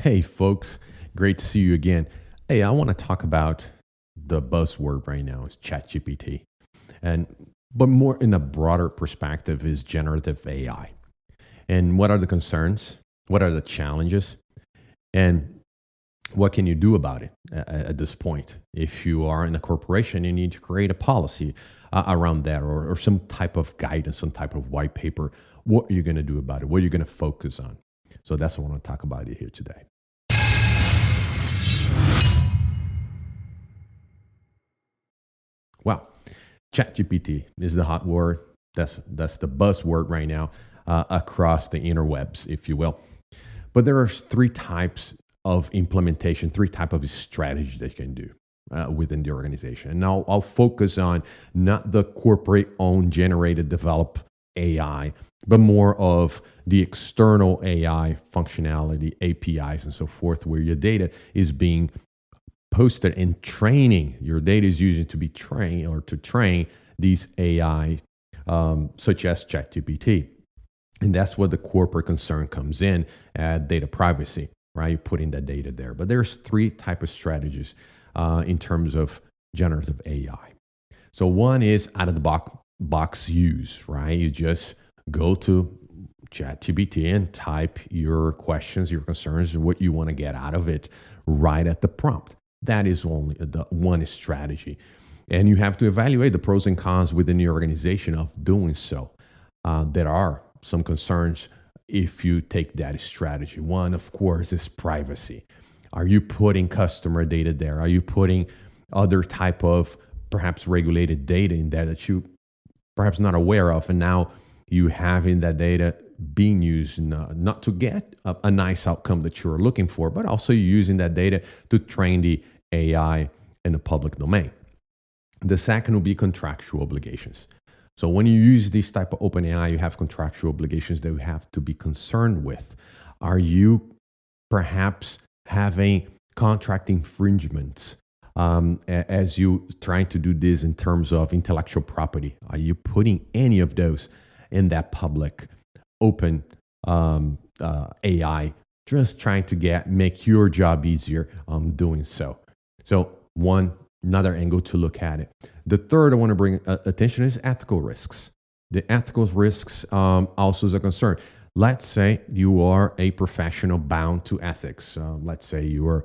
Hey, folks, great to see you again. Hey, I want to talk about the buzzword right now is ChatGPT, and but more in a broader perspective is generative AI. And what are the concerns? What are the challenges? And what can you do about it at this point? If you are in a corporation, you need to create a policy around that, or some type of guidance, some type of white paper. What are you going to do about it? What are you going to focus on? So that's what I want to talk about it here today. Well, ChatGPT is the hot word. That's the buzzword right now across the interwebs, if you will. But there are three types of implementation, three type of strategy that you can do within the organization. And now I'll focus on not the corporate owned generated developed AI, but more of the external AI functionality, APIs, and so forth, where your data is being posted and training. Your data is used to be trained or to train these AI, such as ChatGPT. And that's where the corporate concern comes in at data privacy, right? You're putting that data there. But there's three type of strategies in terms of generative AI. So one is out of the box use, right? You just go to ChatGPT and type your questions, your concerns, what you want to get out of it right at the prompt. That is only the one strategy. And you have to evaluate the pros and cons within your organization of doing so. There are some concerns if you take that strategy. One, of course, is privacy. Are you putting customer data there? Are you putting other type of perhaps regulated data in there that you perhaps not aware of? And now you having that data being used not to get a nice outcome that you're looking for, but also using that data to train the AI in the public domain. The second will be contractual obligations. So when you use this type of open AI, you have contractual obligations that you have to be concerned with. Are you perhaps having contract infringements as you trying to do this in terms of intellectual property? Are you putting any of those in that public open AI, just trying to make your job easier doing so? So another angle to look at it. The third I want to bring attention is ethical risks. The ethical risks also is a concern. Let's say you are a professional bound to ethics. Let's say you are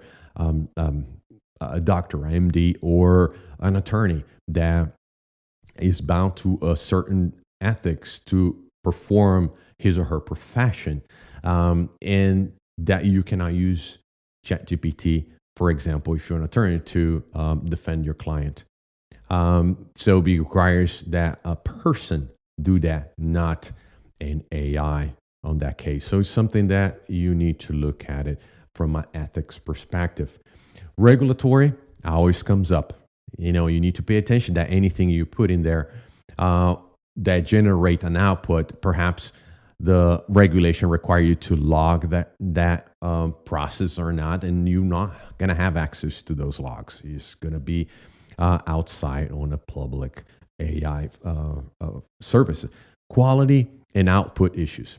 a doctor, an MD, or an attorney that is bound to a certain ethics to perform his or her profession, and that you cannot use ChatGPT, for example, if you're an attorney, to defend your client. So it requires that a person do that, not an AI on that case. So it's something that you need to look at it from an ethics perspective. Regulatory always comes up. You need to pay attention that anything you put in there that generate an output, perhaps the regulation require you to log that process or not, and you're not going to have access to those logs. It's going to be outside on a public AI service. Quality and output issues.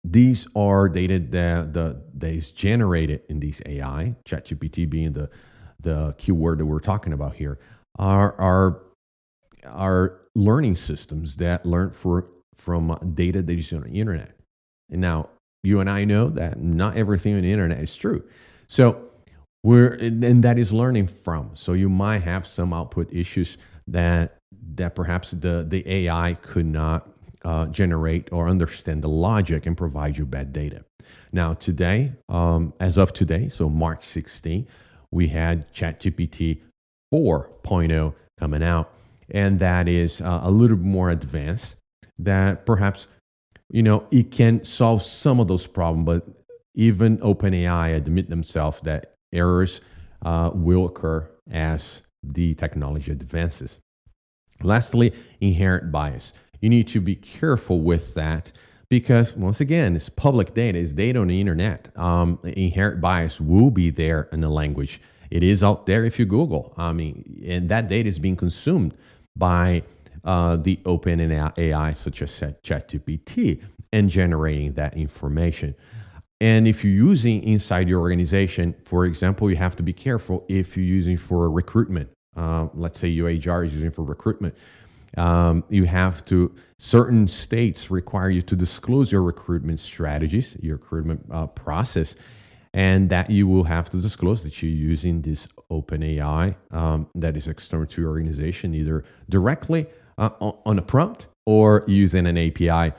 These are data that is generated in these AI, ChatGPT being the keyword that we're talking about here, are learning systems that learn from data that is on the internet. And now you and I know that not everything on the internet is true. So and that is learning from. So you might have some output issues that perhaps the AI could not generate or understand the logic and provide you bad data. Now today, as of today, so March 16, we had ChatGPT 4.0 coming out, and that is a little more advanced. That perhaps it can solve some of those problems, but even OpenAI admit themselves that errors will occur as the technology advances. Lastly, inherent bias. You need to be careful with that because, once again, it's public data, it's data on the internet. Inherent bias will be there in the language. It is out there if you Google. And that data is being consumed by the open AI such as ChatGPT and generating that information. And if you're using inside your organization, for example, you have to be careful if you're using for recruitment. Let's say your HR is using for recruitment. You have to, certain states require you to disclose your recruitment strategies, your recruitment process, and that you will have to disclose that you're using this open AI that is external to your organization, either directly on a prompt or using an API.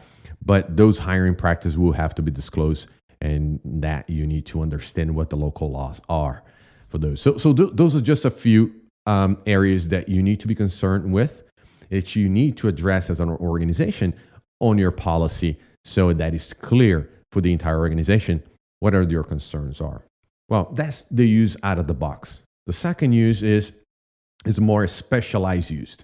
But those hiring practices will have to be disclosed, and that you need to understand what the local laws are for those. So those are just a few areas that you need to be concerned with, that you need to address as an organization on your policy, so that is clear for the entire organization what are your concerns are. Well, that's the use out of the box. The second use is more specialized use.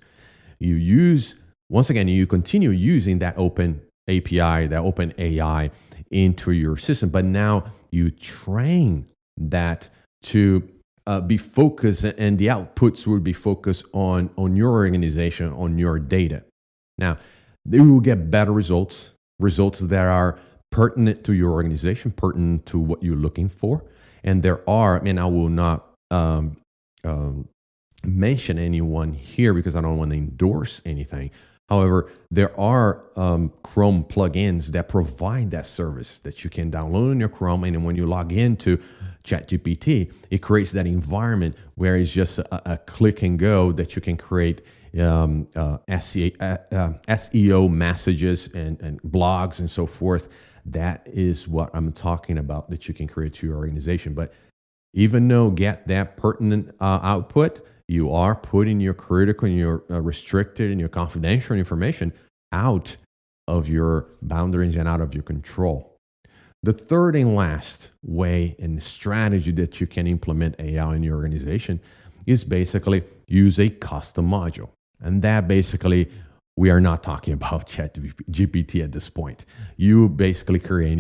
You use, once again, you continue using that open API, that open AI into your system, but now you train that to be focused, and the outputs will be focused on your organization, on your data. Now, they will get better results that are pertinent to your organization, pertinent to what you're looking for. And there are, and I will not mention anyone here because I don't want to endorse anything. However, there are Chrome plugins that provide that service that you can download on your Chrome, and when you log into ChatGPT, it creates that environment where it's just a click and go that you can create SEO messages and blogs and so forth. That is what I'm talking about, that you can create to your organization. But even though get that pertinent output, you are putting your critical and your restricted and your confidential information out of your boundaries and out of your control. The third and last way and strategy that you can implement AI in your organization is basically use a custom module. And that basically, we are not talking about ChatGPT at this point. You basically create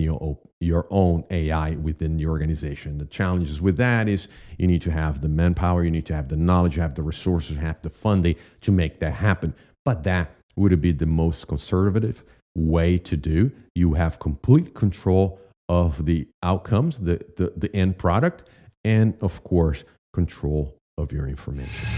your own AI within your organization. The challenges with that is you need to have the manpower, you need to have the knowledge, you have the resources, you have the funding to make that happen. But that would be the most conservative way to do. You have complete control of the outcomes, the end product, and of course, control of your information.